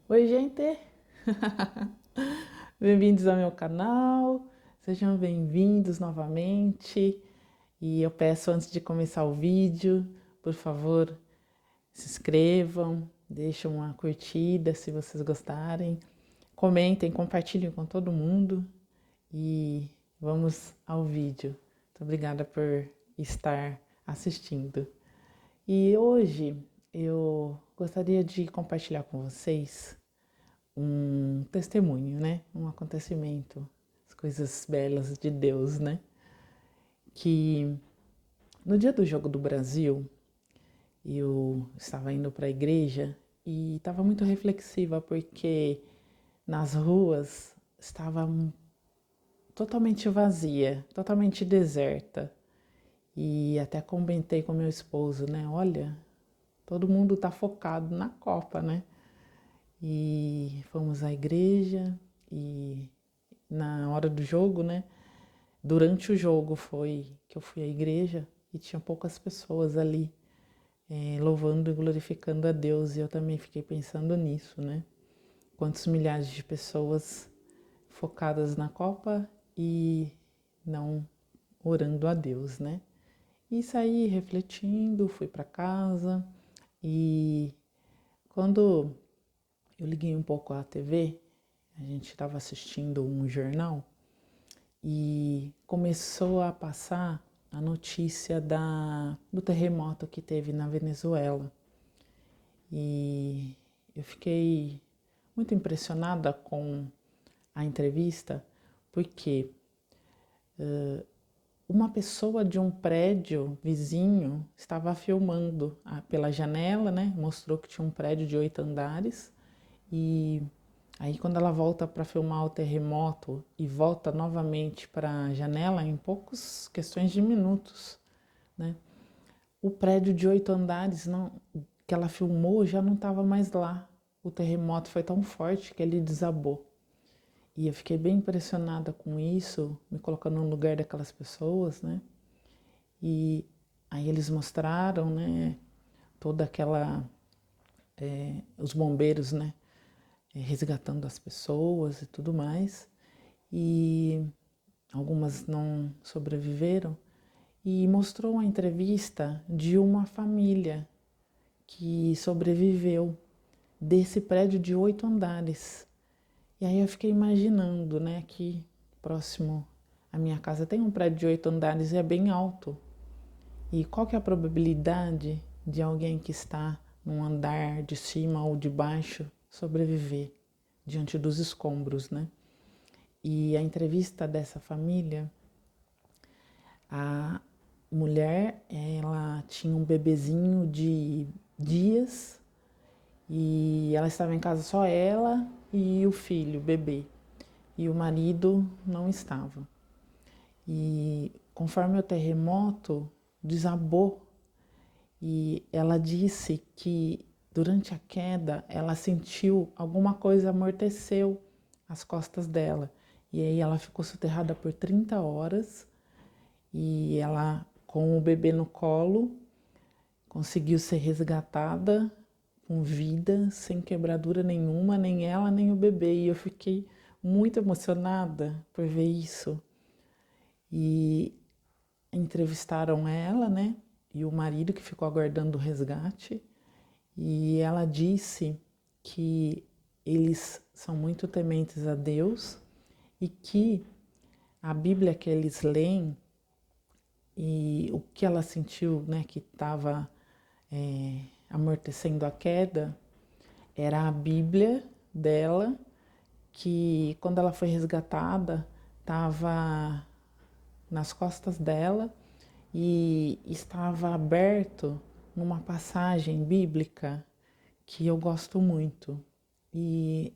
Oi, gente! Bem-vindos ao meu canal, sejam bem-vindos novamente. E eu peço antes de começar o vídeo, por favor, se inscrevam, deixem uma curtida se vocês gostarem, comentem, compartilhem com todo mundo e vamos ao vídeo. Muito obrigada por estar assistindo. E hoje eu gostaria de compartilhar com vocês um testemunho, né? Um acontecimento, as coisas belas de Deus, né? Que no dia do Jogo do Brasil, eu estava indo para a igreja e estava muito reflexiva porque nas ruas estava totalmente vazia, totalmente deserta. E até comentei com meu esposo, né? Olha, todo mundo está focado na Copa, né? E fomos à igreja e na hora do jogo, né? Durante o jogo foi que eu fui à igreja e tinha poucas pessoas ali louvando e glorificando a Deus. E eu também fiquei pensando nisso, né? Quantos milhares de pessoas focadas na Copa e não orando a Deus, né? E saí refletindo, fui para casa e quando eu liguei um pouco a TV, a gente estava assistindo um jornal e começou a passar a notícia do terremoto que teve na Venezuela. E eu fiquei muito impressionada com a entrevista, porque uma pessoa de um prédio vizinho estava filmando pela janela, né? Mostrou que tinha um prédio de 8 andares e aí quando ela volta para filmar o terremoto e volta novamente para a janela em poucas questões de minutos, né? O prédio de 8 andares que ela filmou já não estava mais lá. O terremoto foi tão forte que ele desabou. E eu fiquei bem impressionada com isso, me colocando no lugar daquelas pessoas, né? E aí eles mostraram, né, toda aquela, os bombeiros, né, resgatando as pessoas e tudo mais. E algumas não sobreviveram. E mostrou uma entrevista de uma família que sobreviveu desse prédio de 8 andares. E aí eu fiquei imaginando, né, que próximo à minha casa tem um prédio de 8 andares e é bem alto. E qual que é a probabilidade de alguém que está num andar de cima ou de baixo sobreviver diante dos escombros, né? E a entrevista dessa família, a mulher, ela tinha um bebezinho de dias e ela estava em casa só ela e o filho, o bebê. E o marido não estava. E conforme o terremoto desabou e ela disse que durante a queda ela sentiu alguma coisa amorteceu as costas dela. E aí ela ficou soterrada por 30 horas e ela, com o bebê no colo, conseguiu ser resgatada com vida, sem quebradura nenhuma, nem ela nem o bebê. E eu fiquei muito emocionada por ver isso. E entrevistaram ela, né? E o marido que ficou aguardando o resgate. E ela disse que eles são muito tementes a Deus e que a Bíblia que eles leem e o que ela sentiu, né, que estava amortecendo a queda, era a Bíblia dela, que quando ela foi resgatada, estava nas costas dela e estava aberto numa passagem bíblica que eu gosto muito. E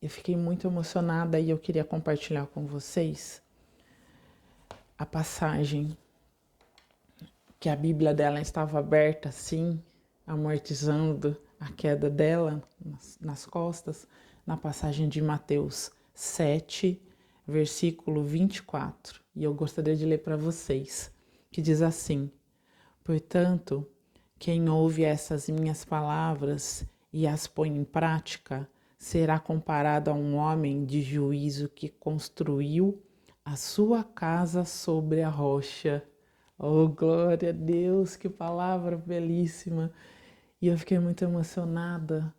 eu fiquei muito emocionada e eu queria compartilhar com vocês a passagem que a Bíblia dela estava aberta assim, amortizando a queda dela nas costas, na passagem de Mateus 7, versículo 24. E eu gostaria de ler para vocês, que diz assim: Portanto, quem ouve essas minhas palavras e as põe em prática será comparado a um homem de juízo que construiu a sua casa sobre a rocha. Oh, glória a Deus, que palavra belíssima! E eu fiquei muito emocionada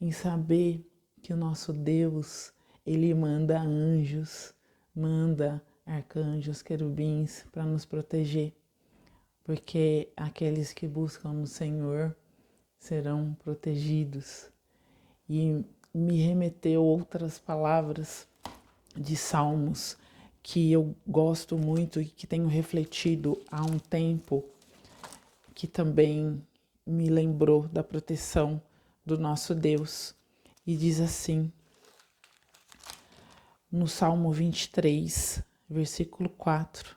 em saber que o nosso Deus, Ele manda anjos, manda arcanjos, querubins para nos proteger, porque aqueles que buscam no Senhor serão protegidos. E me remeteu outras palavras de Salmos que eu gosto muito e que tenho refletido há um tempo, que também me lembrou da proteção do nosso Deus. E diz assim, no Salmo 23, versículo 4: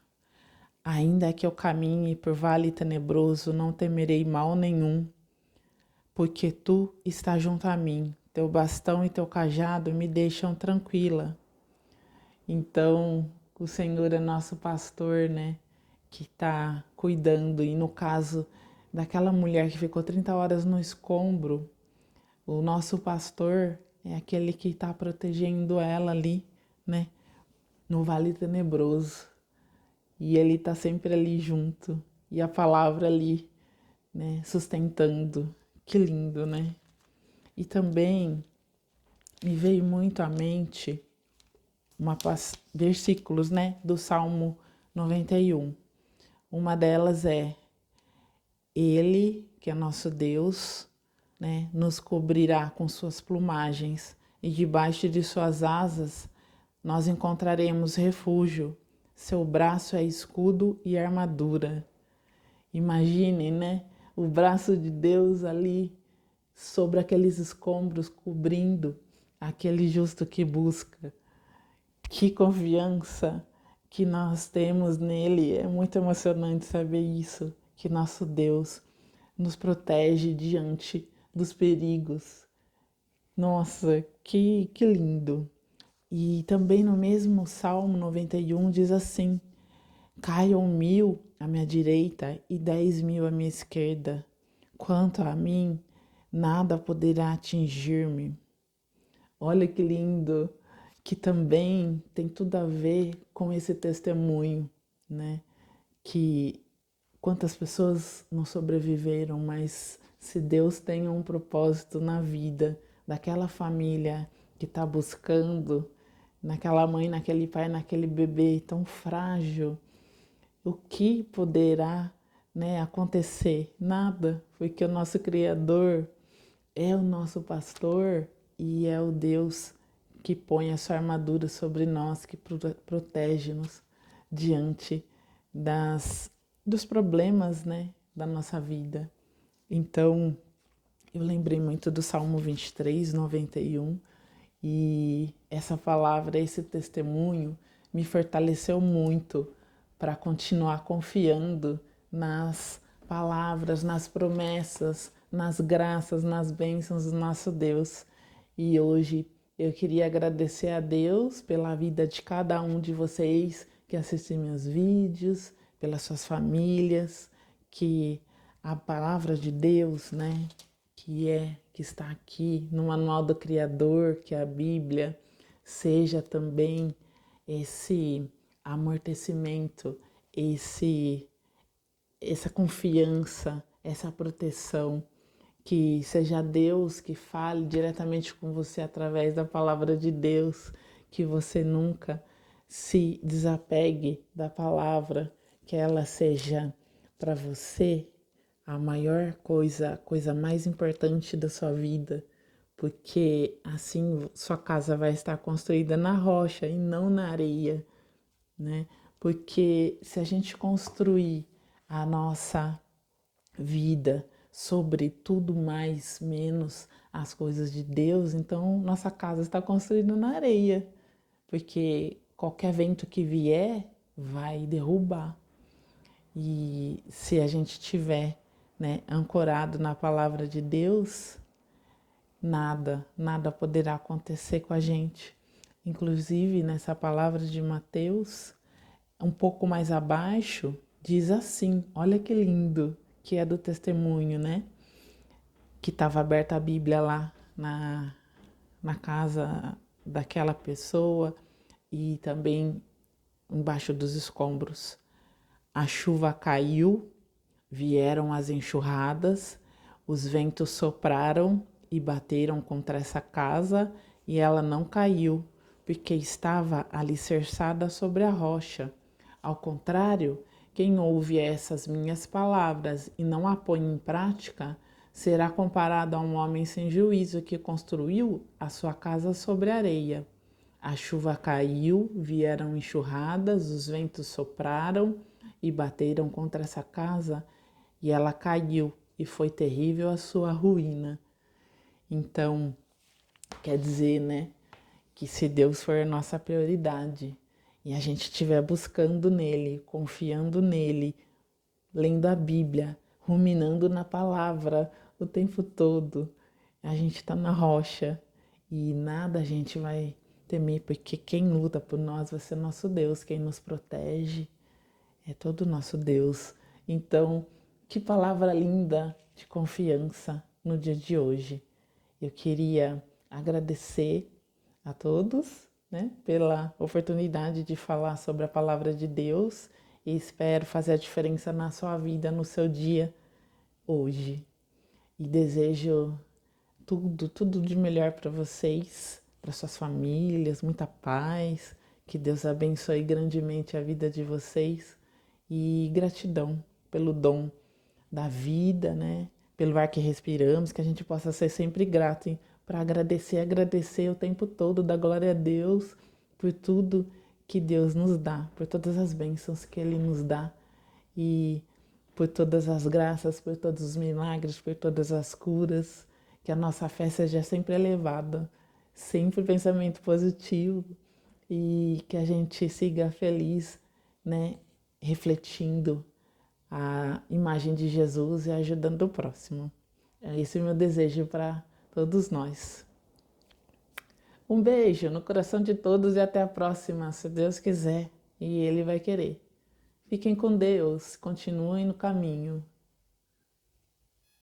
Ainda que eu caminhe por vale tenebroso, não temerei mal nenhum, porque tu estás junto a mim, teu bastão e teu cajado me deixam tranquila. Então, o Senhor é nosso pastor, né? Que está cuidando. E no caso daquela mulher que ficou 30 horas no escombro, o nosso pastor é aquele que está protegendo ela ali, né? No vale tenebroso. E ele está sempre ali junto. E a palavra ali, né? Sustentando. Que lindo, né? E também me veio muito à mente versículos, né? Do Salmo 91. Uma delas é: Ele, que é nosso Deus, né, nos cobrirá com suas plumagens, e debaixo de suas asas nós encontraremos refúgio. Seu braço é escudo e armadura. Imagine, né, o braço de Deus ali sobre aqueles escombros, cobrindo aquele justo que busca. Que confiança que nós temos nele. É muito emocionante saber isso, que nosso Deus nos protege diante dos perigos. Nossa, que lindo! E também no mesmo Salmo 91 diz assim: Caiam 1000 à minha direita e 10.000 à minha esquerda. Quanto a mim, nada poderá atingir-me. Olha que lindo! Que também tem tudo a ver com esse testemunho, né? Que quantas pessoas não sobreviveram, mas se Deus tem um propósito na vida daquela família que está buscando, naquela mãe, naquele pai, naquele bebê tão frágil, o que poderá, né, acontecer? Nada, porque o nosso Criador é o nosso pastor e é o Deus que põe a sua armadura sobre nós, que protege-nos diante dos problemas, né, da nossa vida. Então, eu lembrei muito do Salmo 23, 91, e essa palavra, esse testemunho me fortaleceu muito para continuar confiando nas palavras, nas promessas, nas graças, nas bênçãos do nosso Deus. E hoje eu queria agradecer a Deus pela vida de cada um de vocês que assistem meus vídeos, pelas suas famílias, que a palavra de Deus, né, que está aqui no Manual do Criador, que é a Bíblia, seja também esse amortecimento, essa confiança, essa proteção, que seja Deus que fale diretamente com você através da palavra de Deus, que você nunca se desapegue da palavra, que ela seja para você a maior coisa, a coisa mais importante da sua vida, porque assim sua casa vai estar construída na rocha e não na areia, né? Porque se a gente construir a nossa vida sobre tudo mais, menos as coisas de Deus, então nossa casa está construída na areia, porque qualquer vento que vier vai derrubar. E se a gente tiver, né, ancorado na palavra de Deus, nada poderá acontecer com a gente. Inclusive, nessa palavra de Mateus, um pouco mais abaixo, diz assim, olha que lindo, que é do testemunho, né? Que estava aberta a Bíblia lá na casa daquela pessoa e também embaixo dos escombros. A chuva caiu, vieram as enxurradas, os ventos sopraram e bateram contra essa casa e ela não caiu, porque estava alicerçada sobre a rocha. Ao contrário, quem ouve essas minhas palavras e não a põe em prática, será comparado a um homem sem juízo que construiu a sua casa sobre a areia. A chuva caiu, vieram enxurradas, os ventos sopraram e bateram contra essa casa, e ela caiu, e foi terrível a sua ruína. Então, quer dizer, né, que se Deus for a nossa prioridade e a gente estiver buscando nele, confiando nele, lendo a Bíblia, ruminando na palavra o tempo todo, a gente está na rocha e nada a gente vai temer, porque quem luta por nós vai ser nosso Deus, quem nos protege é todo nosso Deus. Então, que palavra linda de confiança no dia de hoje. Eu queria agradecer a todos, né, pela oportunidade de falar sobre a palavra de Deus e espero fazer a diferença na sua vida, no seu dia hoje. E desejo tudo de melhor para vocês, para suas famílias, muita paz, que Deus abençoe grandemente a vida de vocês e gratidão pelo dom da vida, né? Pelo ar que respiramos, que a gente possa ser sempre grato para agradecer o tempo todo, dar glória a Deus por tudo que Deus nos dá, por todas as bênçãos que Ele nos dá e por todas as graças, por todos os milagres, por todas as curas, que a nossa fé seja sempre elevada, sempre pensamento positivo e que a gente siga feliz, né, refletindo a imagem de Jesus e ajudando o próximo. Esse é o meu desejo para todos nós. Um beijo no coração de todos e até a próxima, se Deus quiser e Ele vai querer. Fiquem com Deus, continuem no caminho.